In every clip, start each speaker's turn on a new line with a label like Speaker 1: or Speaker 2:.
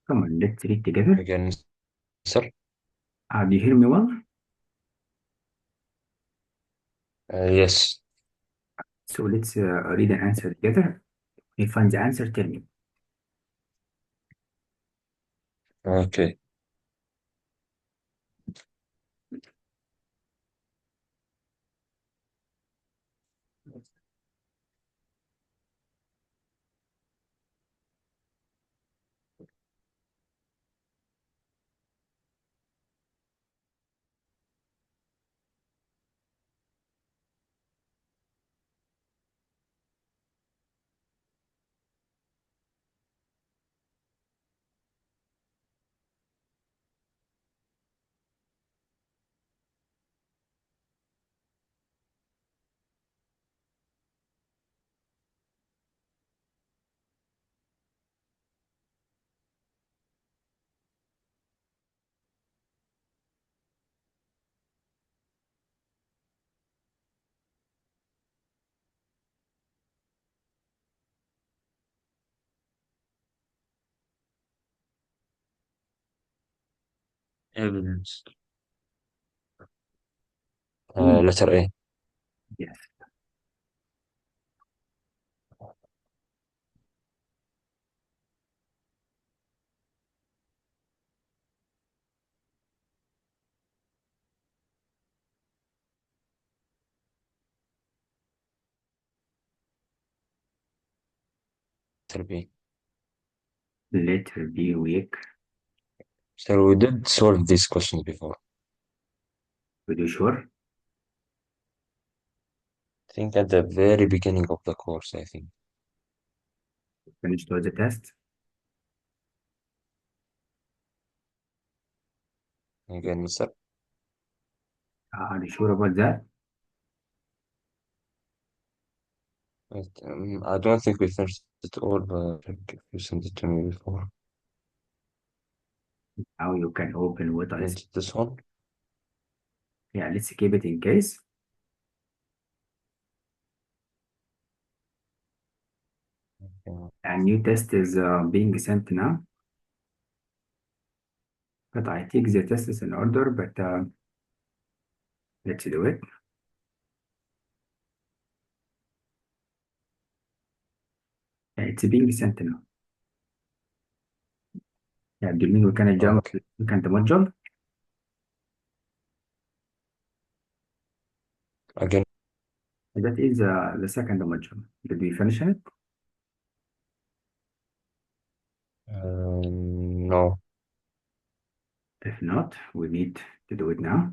Speaker 1: Come on, let's read together.
Speaker 2: Again, sir.
Speaker 1: Do you hear me well?
Speaker 2: Yes.
Speaker 1: So let's read and answer together. If you find the answer, tell me.
Speaker 2: Okay. Evidence.
Speaker 1: Hmm.
Speaker 2: Letter A.
Speaker 1: Yes.
Speaker 2: Letter B.
Speaker 1: Letter B weak.
Speaker 2: So we did solve these questions before.
Speaker 1: Are you sure?
Speaker 2: I think at the very beginning of the course, I think.
Speaker 1: Finished all the test?
Speaker 2: Again, sir.
Speaker 1: Are you sure about that?
Speaker 2: I don't think we finished it all, but if you sent it to me before.
Speaker 1: Now you can open what I said.
Speaker 2: Is it this one?
Speaker 1: Yeah, let's keep it in case.
Speaker 2: Yeah.
Speaker 1: A new test is being sent now. But I take the tests in order, but let's do it. Yeah, it's being sent now. Yeah, do you mean we can jump?
Speaker 2: Okay.
Speaker 1: We can module?
Speaker 2: Again,
Speaker 1: That is the second module. Did we finish it?
Speaker 2: no.
Speaker 1: If not, we need to do it now.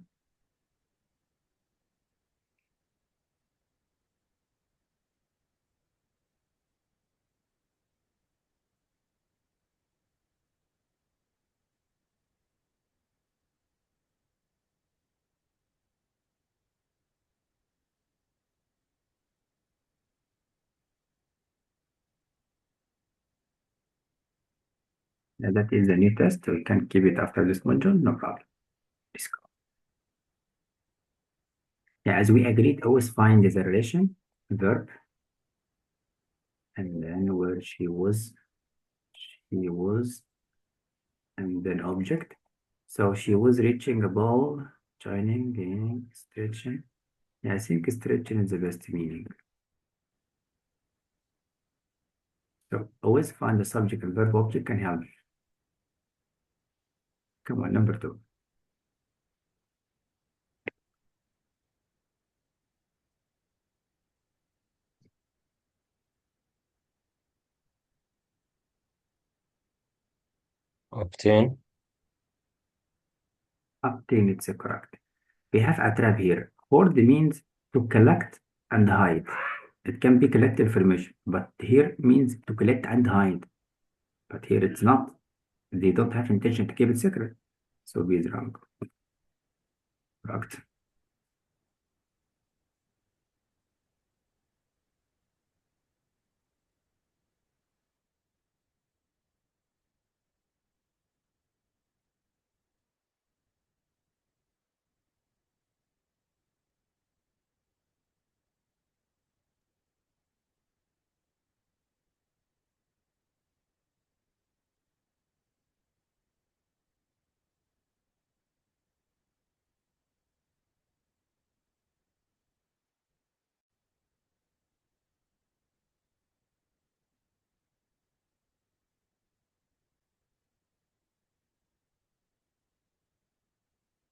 Speaker 1: That is the new test. We can keep it after this module, no problem. Let's go. Yeah, as we agreed, always find the relation, verb, and then where she was, and then object. So she was reaching a ball, joining, gaining, stretching. Yeah, I think stretching is the best meaning. So always find the subject and verb object can help. Come on, number two.
Speaker 2: Obtain.
Speaker 1: Obtain, it's correct. We have a trap here. Hoard means to collect and hide. It can be collect information, but here means to collect and hide. But here it's not. They don't have intention to keep it secret. So B is wrong. Correct.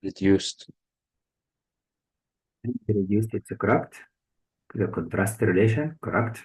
Speaker 2: reduced.
Speaker 1: Reduced, it's correct. The contrast relation, correct.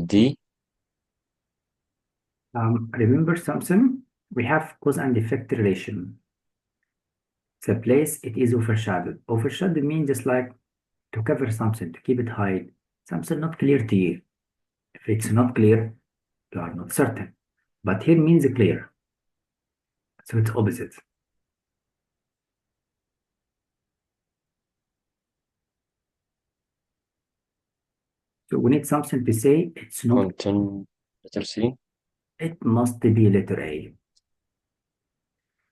Speaker 2: D.
Speaker 1: Remember something? We have cause and effect relation. The place it is overshadowed. Overshadowed means just like to cover something, to keep it hide. Something not clear to you. If it's not clear, you are not certain. But here means clear. So it's opposite. So we need something to say it's not,
Speaker 2: Letter C.
Speaker 1: it must be letter A.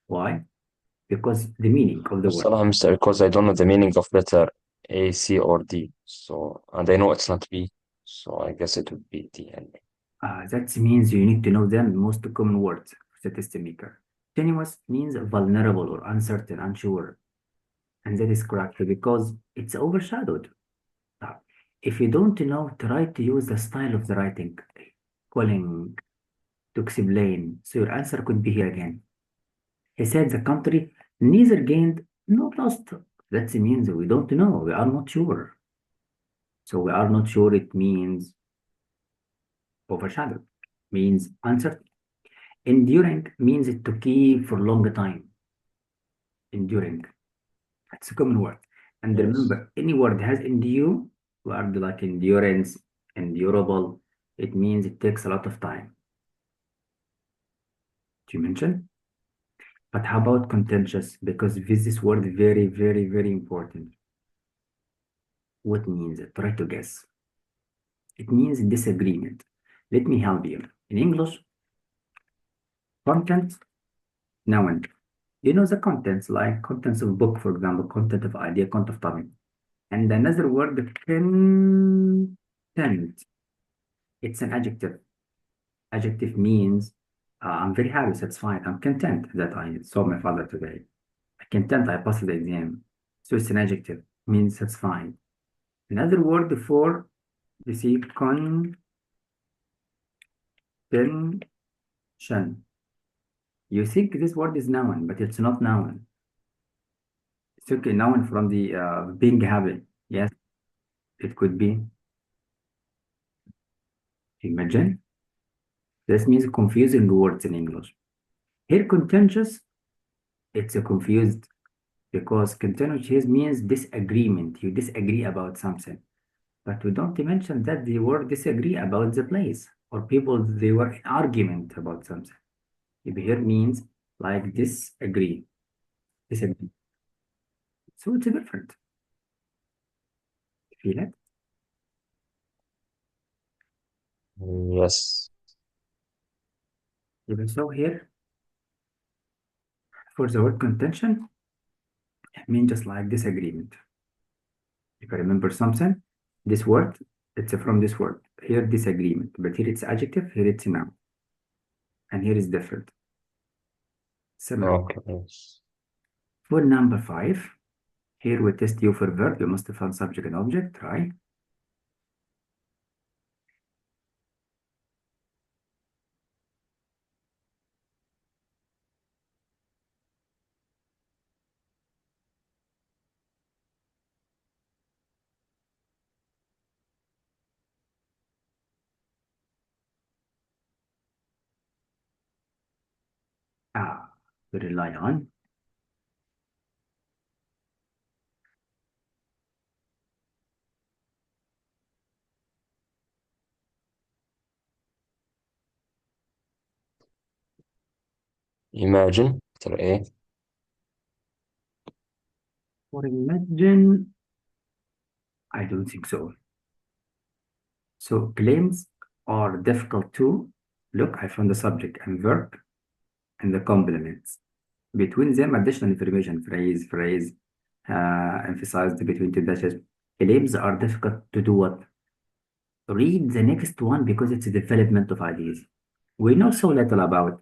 Speaker 1: Why? Because the meaning of the word.
Speaker 2: الصراحة Mr. because I don't know the meaning of letter A, C, or D. So, and I know it's not B. So I guess it would be D.
Speaker 1: That means you need to know the most common words for the test maker. Tenuous means vulnerable or uncertain, unsure. And that is correct because it's overshadowed. Uh, If you don't know, try to use the style of the writing, calling to explain. So your answer could be here again. He said the country neither gained nor lost. That means we don't know. We are not sure. So we are not sure. It means overshadowed, means uncertain. Enduring means to keep for long time. Enduring. It's a common word. And
Speaker 2: Yes.
Speaker 1: remember, any word has endure, word like endurance, endurable, it means it takes a lot of time to mention. But how about contentious? Because this word very, very, very important. What means it? Try to guess. It means disagreement. Let me help you. In English, content, noun. You know the contents, like contents of book, for example, content of idea, content of topic. And another word, content. It's an adjective. Adjective means I'm very happy, satisfied. I'm content that I saw my father today. I'm content I passed the exam. So it's an adjective, means satisfied. Another word for you see contention. You think this word is noun, but it's not noun. It's okay, noun from the being happy. Yes, it could be. Imagine. This means confusing words in English. Here, contentious, it's a confused because contentious means disagreement. You disagree about something. But we don't mention that they were disagree about the place or people, they were in argument about something. If here means like disagree. Disagree. So it's different. Feel it?
Speaker 2: Yes.
Speaker 1: Even so here, for the word contention, it means just like disagreement. If I remember something, this word, it's from this word. Here, disagreement. But here it's adjective, here it's noun. And here is different. Similar.
Speaker 2: Okay. Yes.
Speaker 1: For number 5, here we test you for verb. You must find subject and object, right? We rely on.
Speaker 2: Imagine. Letter A.
Speaker 1: For imagine, I don't think so. So claims are difficult to look. I found the subject and verb and the complements. Between them, additional information, phrase, emphasized between two dashes. Claims are difficult to do what? Read the next one because it's a development of ideas. We know so little about.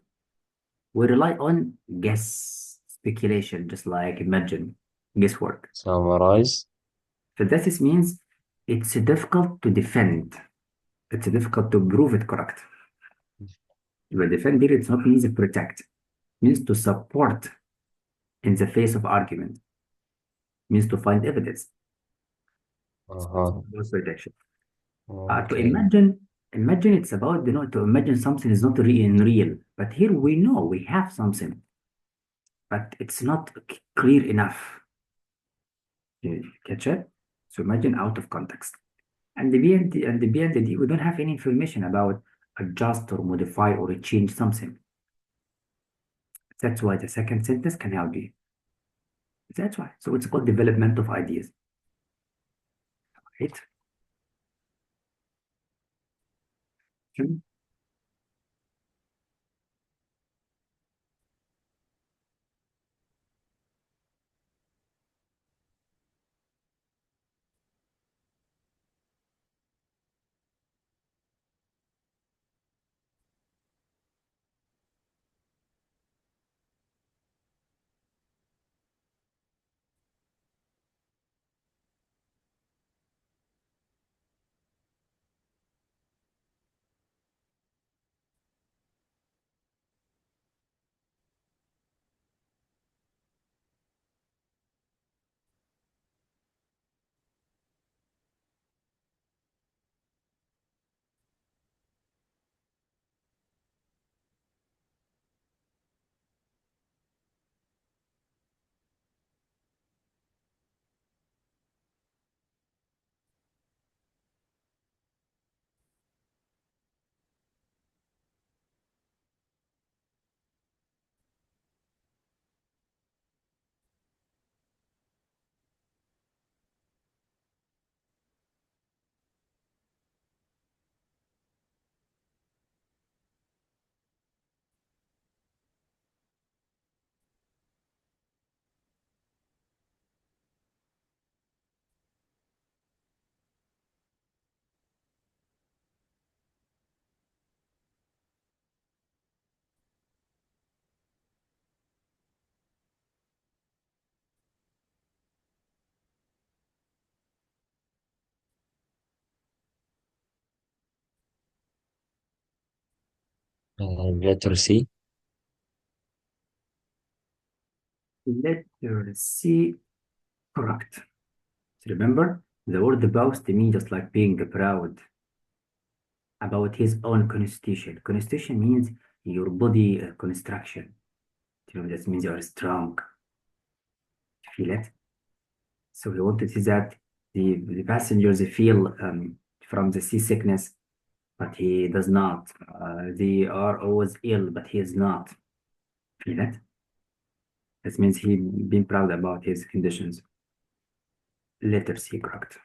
Speaker 1: We rely on guess, speculation, just like imagine, guesswork.
Speaker 2: Summarize.
Speaker 1: So this means it's difficult to defend. It's difficult to prove it correct. But defend here, it's not means to protect. Means to support in the face of argument. Means to find evidence. It's
Speaker 2: Uh-huh.
Speaker 1: not protection. To
Speaker 2: Okay.
Speaker 1: imagine it's about, to imagine something is not real. But here we know we have something, but it's not clear enough. You catch it? So imagine out of context. And the B and D, we don't have any information about adjust or modify or change something. That's why the second sentence can help you. That's why. So it's called development of ideas, right? Hmm.
Speaker 2: Letter C.
Speaker 1: Letter C, correct. So remember, the word boast means just like being proud about his own constitution. Constitution means your body construction. That means you are strong. Feel it? So he wanted to say that the passengers feel from the seasickness, but he does not. They are always ill, but he is not. Feel it? That means he been proud about his conditions. Letter C, correct.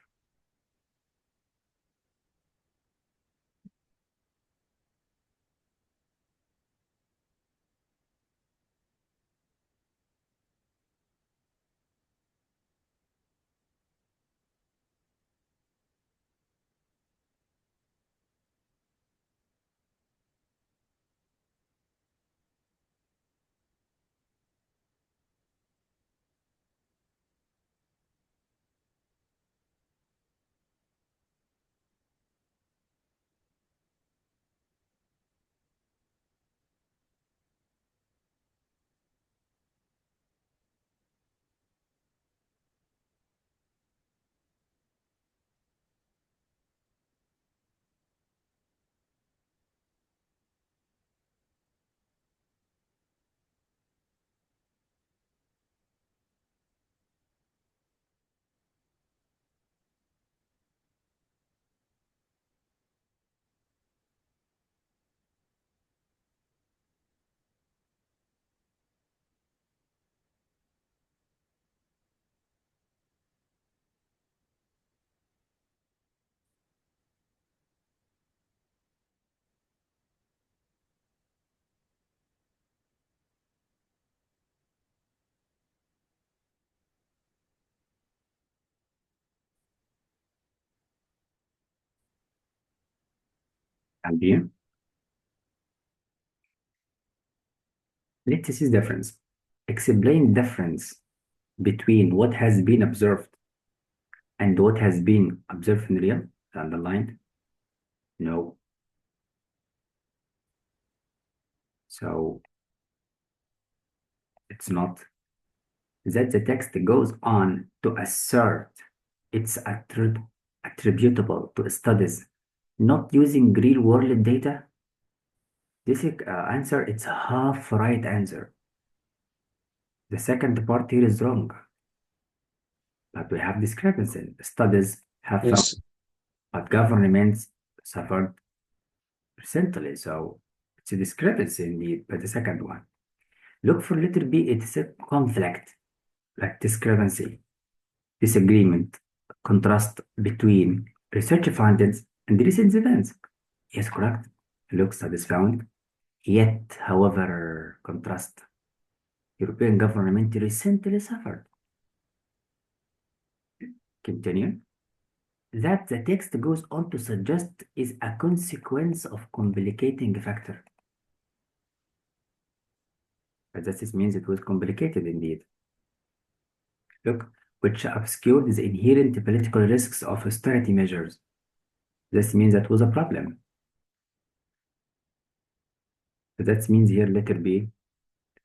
Speaker 1: عندي. Let's see the difference. Explain difference between what has been observed and what has been observed in real. Underlined. No. So it's not. That the text goes on to assert it's attributable to studies not using real world data. This answer, it's a half right answer. The second part here is wrong, but we have discrepancy. Studies have found,
Speaker 2: Yes.
Speaker 1: but governments suffered recently. So it's a discrepancy indeed. But the second one, look for letter B. It's a conflict, like discrepancy, disagreement, contrast between research findings and recent events. Yes, correct. Look, studies found. Yet, however, contrast. European government recently suffered. Continue. That the text goes on to suggest is a consequence of complicating factor. But that means it was complicated indeed. Look, which obscured the inherent political risks of austerity measures. This means that was a problem. So that means here letter B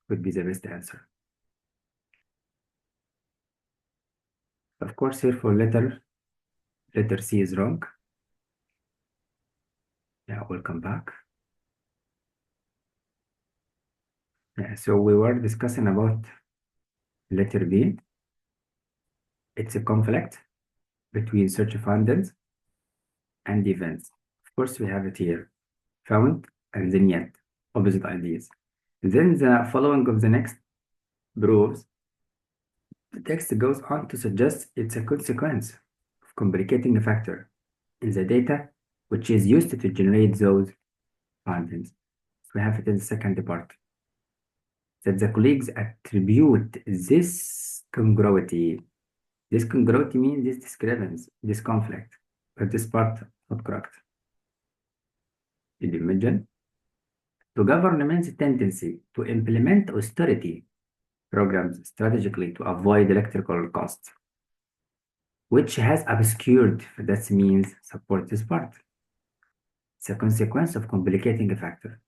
Speaker 1: would be the best answer. Of course, here for letter C is wrong. Yeah, we'll come back. Yeah, so we were discussing about letter B. It's a conflict between search findings and events. Of course, we have it here. Found and then yet. Opposite ideas. Then the following of the next proves the text goes on to suggest it's a consequence of complicating a factor in the data which is used to generate those findings. We have it in the second part. That the colleagues attribute this congruity. This congruity means this discrepancy, this conflict, but this part not correct. Did you imagine? To government's tendency to implement austerity programs strategically to avoid electrical costs, which has obscured, that means support this part. It's a consequence of complicating a factor.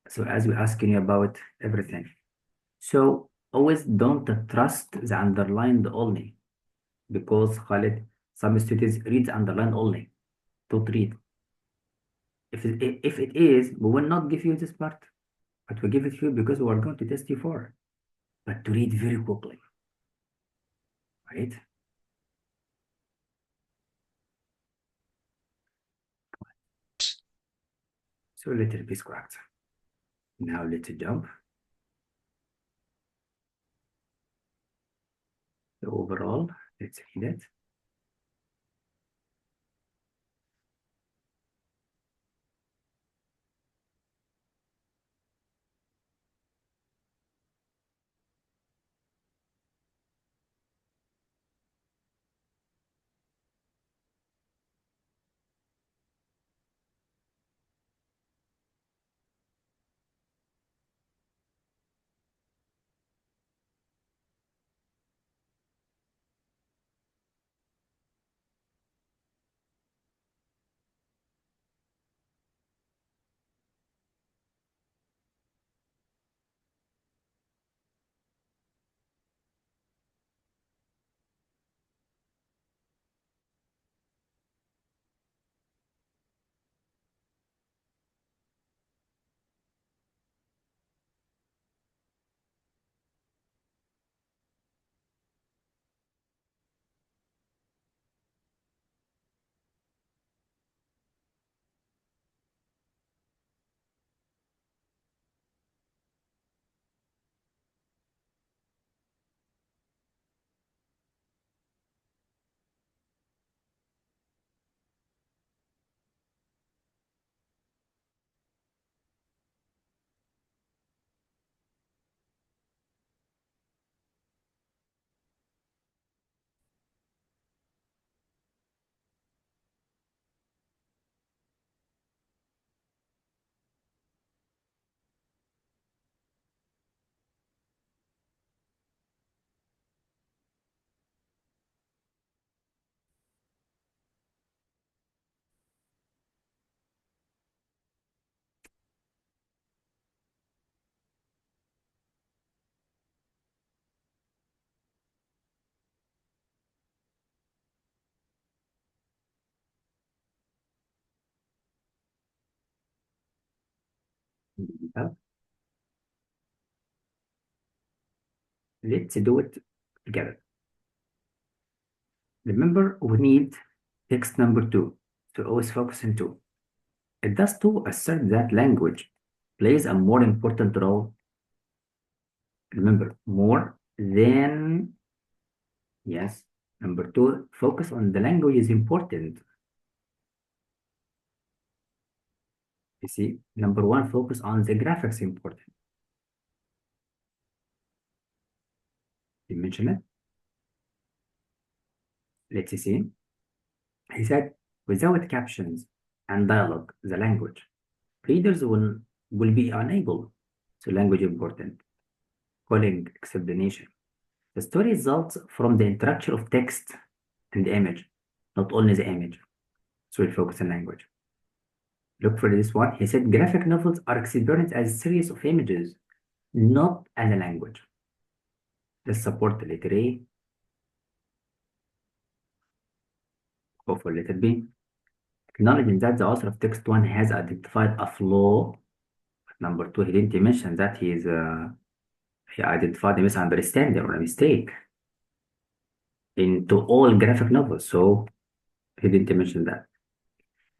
Speaker 1: So as we're asking you about everything. So always don't trust the underlined only, because Khalid, some students read the underlined only. Don't read. If it is, we will not give you this part, but we give it to you because we are going to test you for. But to read very quickly, right? So letter B is correct. Now let's jump. The overall, let's read it. Well, let's do it together. Remember, we need text number two. So always focus on two. It does to assert that language plays a more important role. Remember, more than, yes. Number two, focus on the language is important. You see, number one, focus on the graphics important. You mentioned it. Let's see. He said, without captions and dialogue, the language, readers will be unable. So language important. Calling explanation. The story results from the interaction of text and the image, not only the image. So we focus on language. Look for this one. He said graphic novels are experienced as a series of images, not as a language. Let's support the letter A. Go for letter B. Acknowledging that the author of text one has identified a flaw. Number two, he didn't mention that he identified a misunderstanding or a mistake into all graphic novels. So he didn't mention that.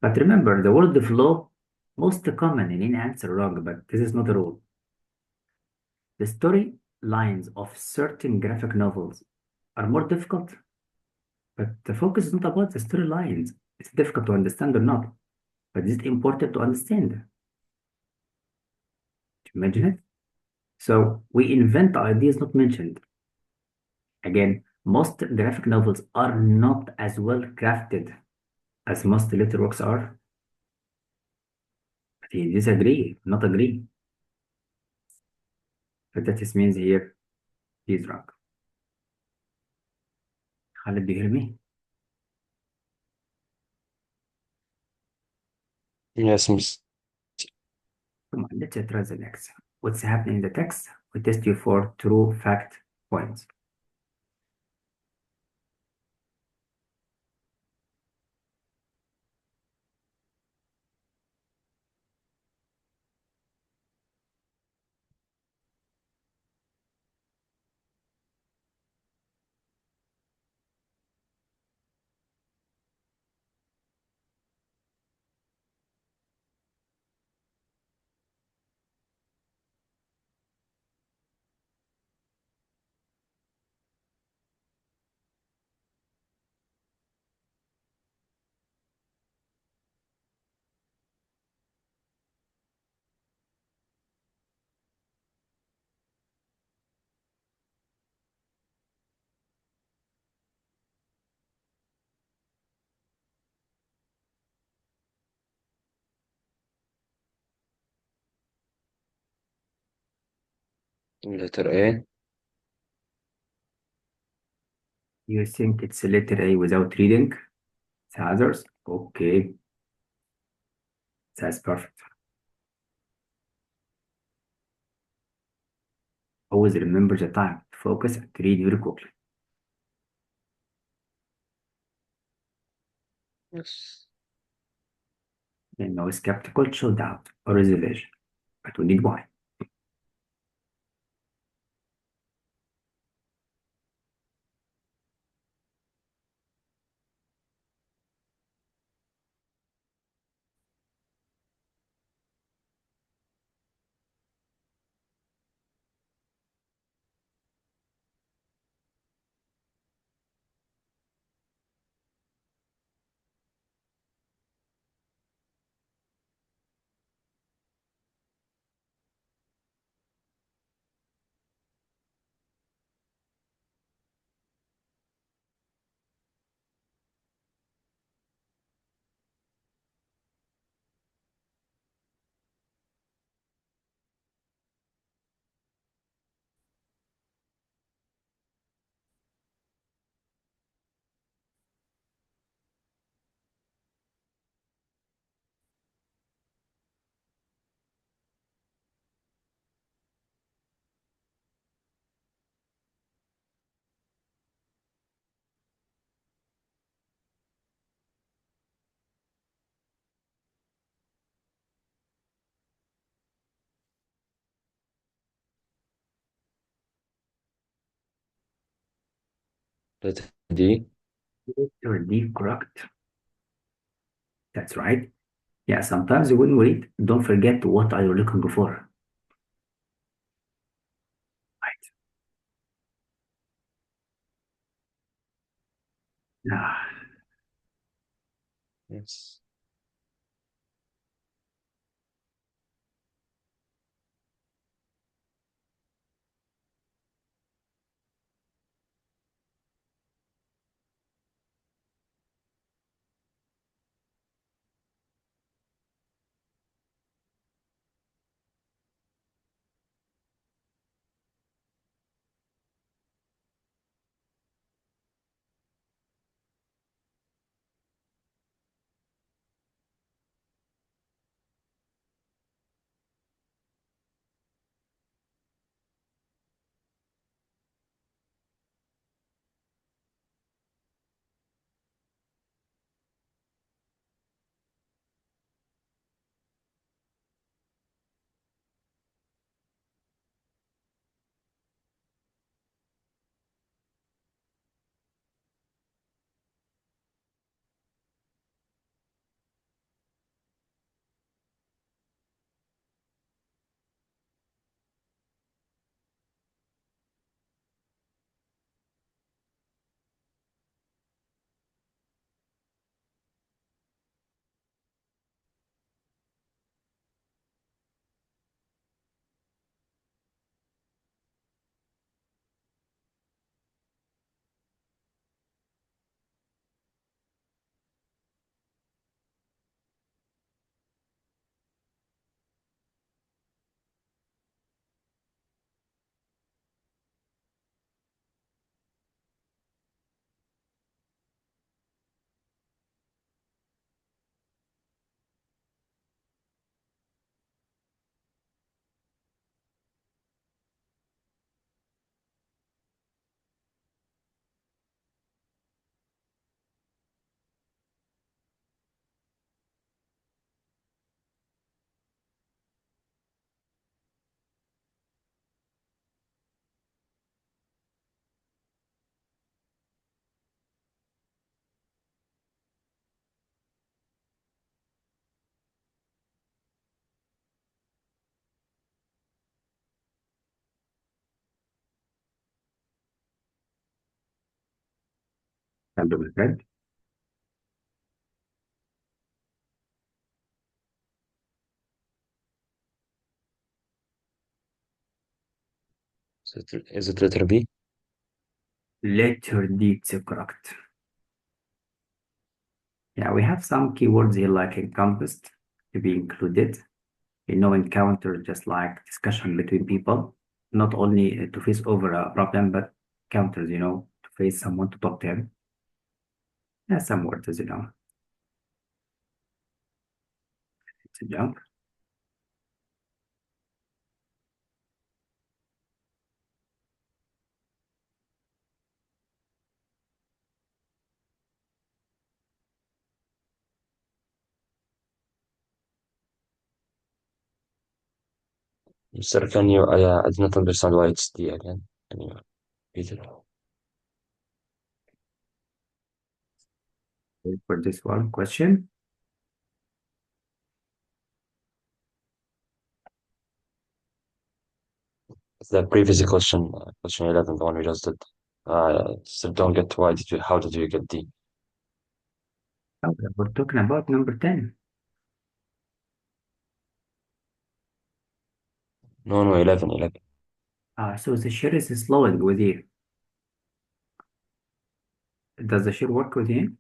Speaker 1: But remember, the word flaw most common in any answer wrong, but this is not a rule. The story lines of certain graphic novels are more difficult, but the focus is not about the storylines. It's difficult to understand or not, but it's important to understand. Imagine it. So we invent ideas not mentioned. Again, most graphic novels are not as well crafted as most literature works are. But he disagree, not agree. But that just means here he's wrong. Khalid, do you hear me?
Speaker 2: Yes, Miss.
Speaker 1: Come on, let's try the next. What's happening in the text? We test you for true fact points.
Speaker 2: Letter A.
Speaker 1: You think it's a letter A without reading the others? Okay, that's perfect. Always remember the time. Focus and read very quickly.
Speaker 2: Yes.
Speaker 1: And no skeptical, show doubt or reservation. But we need why.
Speaker 2: Letter D.
Speaker 1: Letter D, correct. That's right. Yeah, sometimes when we read, don't forget what are you looking for. Right. Ah,
Speaker 2: Yes.
Speaker 1: hello, my friend.
Speaker 2: Is it letter B?
Speaker 1: Letter D, it's correct. Yeah, we have some keywords here like encompassed to be included. Encounter just like discussion between people, not only to face over a problem, but counters, to face someone to talk to him. Yeah, some words, it's a jump.
Speaker 2: Sir, I did not understand why it's D again. Can you repeat it?
Speaker 1: Wait for this one question.
Speaker 2: The previous question, question 11, the one we just did. Still don't get how did you get D?
Speaker 1: Okay, we're talking about number 10.
Speaker 2: No, no, 11, 11.
Speaker 1: So the share is slowed with you. Does the share work with you?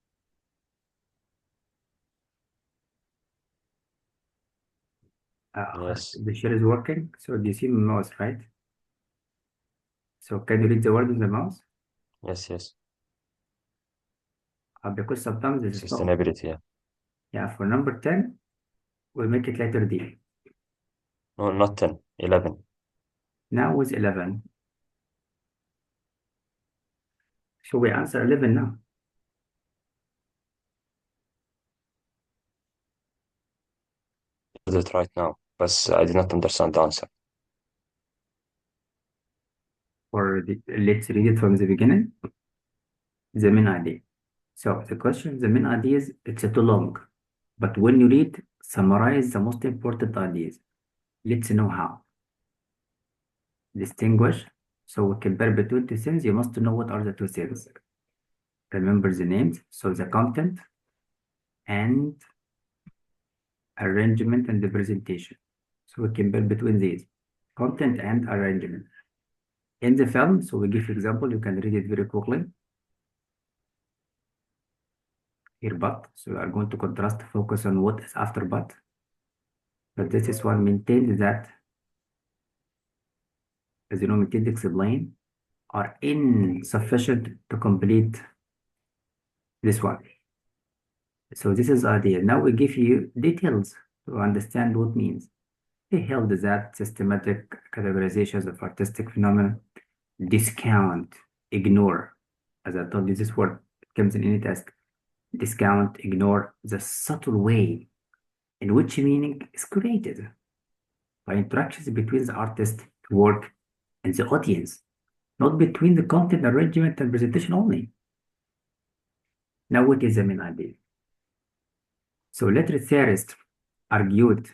Speaker 2: Yes,
Speaker 1: The share is working. So do you see my mouse, right? So can you read the word on the mouse?
Speaker 2: yes, yes.
Speaker 1: Because sometimes it's slow.
Speaker 2: Sustainability, yeah.
Speaker 1: Yeah, for number 10, we'll make it letter D.
Speaker 2: No, not 10, 11.
Speaker 1: Now with 11. So we answer 11 now.
Speaker 2: Did it right now, but I did not understand the answer.
Speaker 1: Let's read it from the beginning. the main idea. So the question, the main ideas, it's too long. But when you read, summarize the most important ideas. Let's know how. Distinguish. So we compare between two things. You must know what are the two things. Remember the names. So the content and arrangement and the presentation. So we compare between these. Content and arrangement. In the film, so we give example. You can read it very quickly. Here, but. So we are going to contrast, focus on what is after but. But this is one maintained that, as you know, maintained explain are insufficient to complete this one. So this is idea. Now we give you details to understand what means. He held that systematic categorizations of artistic phenomena discount, ignore. As I told you, this word comes in any test. Discount, ignore the subtle way in which meaning is created by interactions between the artist, work, and the audience, not between the content, arrangement, and presentation only. Now, what is the main idea? So, literary theorists argued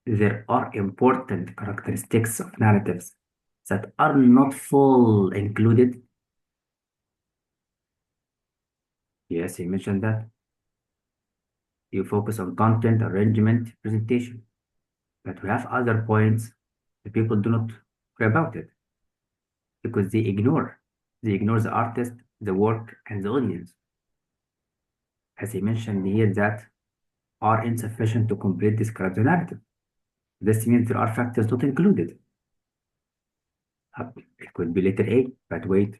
Speaker 1: there are important characteristics of narratives that are not full included. Yes, he mentioned that. You focus on content, arrangement, presentation. But we have other points that people do not care about it because they ignore. They ignore the artist, the work, and the audience. As he mentioned here, that are insufficient to complete describe the narrative. This means there are factors not included. It could be letter A, but wait.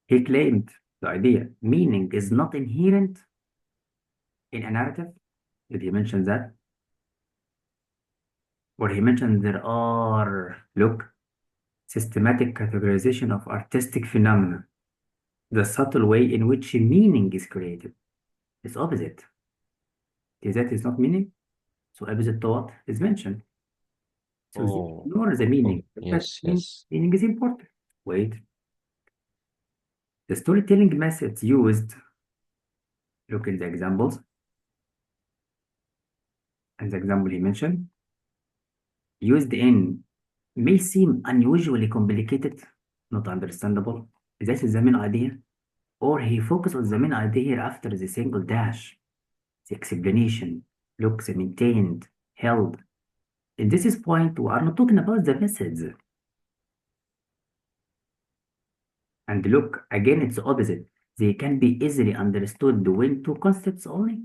Speaker 1: He claimed the idea meaning is not inherent in a narrative. Did he mention that? Or he mentioned there are, look, systematic categorization of artistic phenomena, the subtle way in which meaning is created. It's opposite. That is not meaning. So opposite to what is mentioned. So they
Speaker 2: Oh,
Speaker 1: ignore the
Speaker 2: oh,
Speaker 1: meaning. But
Speaker 2: yes, yes.
Speaker 1: meaning is important. Wait. The storytelling methods used, look in the examples. And the example he mentioned, used in may seem unusually complicated, not understandable. That is the main idea. Or he focused on the main idea here after the single dash, the explanation, look, the maintained, held. In this is point, we are not talking about the methods. And look, again, it's the opposite. They can be easily understood when two concepts only.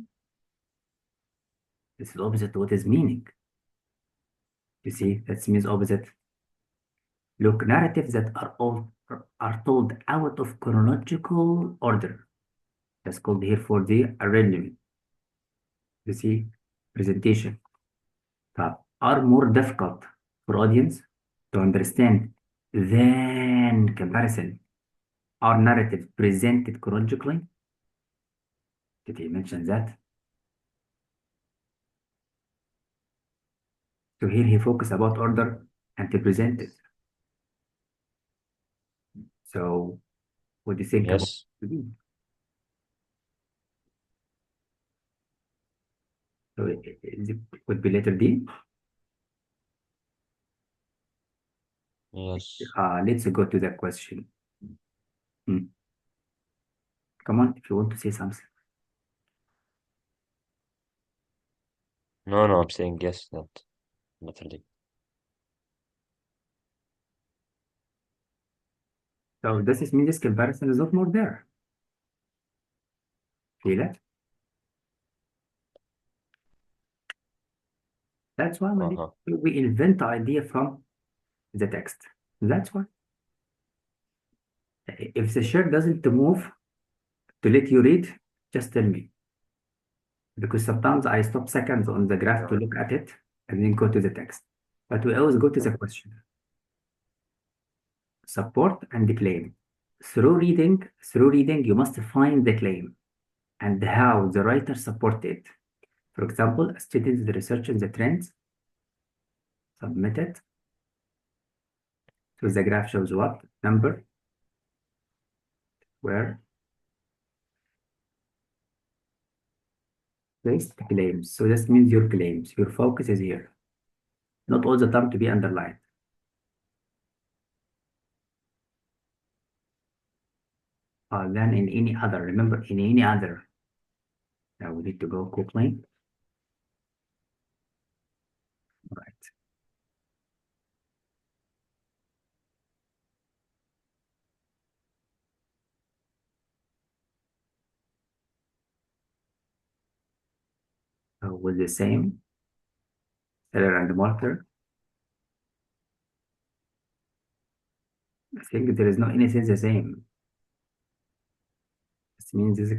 Speaker 1: This is opposite to what is meaning. You see, that means opposite. Look, narratives that are told out of chronological order. That's called here for the arrangement. You see, presentation. Are more difficult for audience to understand than comparison. Are narratives presented chronologically? Did he mention that? So here he focused about order and to present it. So what do you think about
Speaker 2: Yes.
Speaker 1: So it would be letter D.
Speaker 2: Yes.
Speaker 1: Let's go to the question. Come on, if you want to say something.
Speaker 2: No, no, I'm saying yes, not literally.
Speaker 1: So this is mean this comparison is not more there. Feel it? That's why
Speaker 2: Uh-huh.
Speaker 1: we invent the idea from the text. That's why. If the shirt doesn't move to let you read, just tell me. Because sometimes I stop seconds on the graph to look at it and then go to the text. But we always go to the question. Support and the claim. Through reading, you must find the claim and how the writer supported it. For example, students research in the trends, submit it. So the graph shows what? Number, where placed claims. So this means your claims. Your focus is here. Not all the time to be underlined. Then in any other. Remember, in any other. Now we need to go quickly. Right. With the same seller and marker. I think there is no anything the same. This means this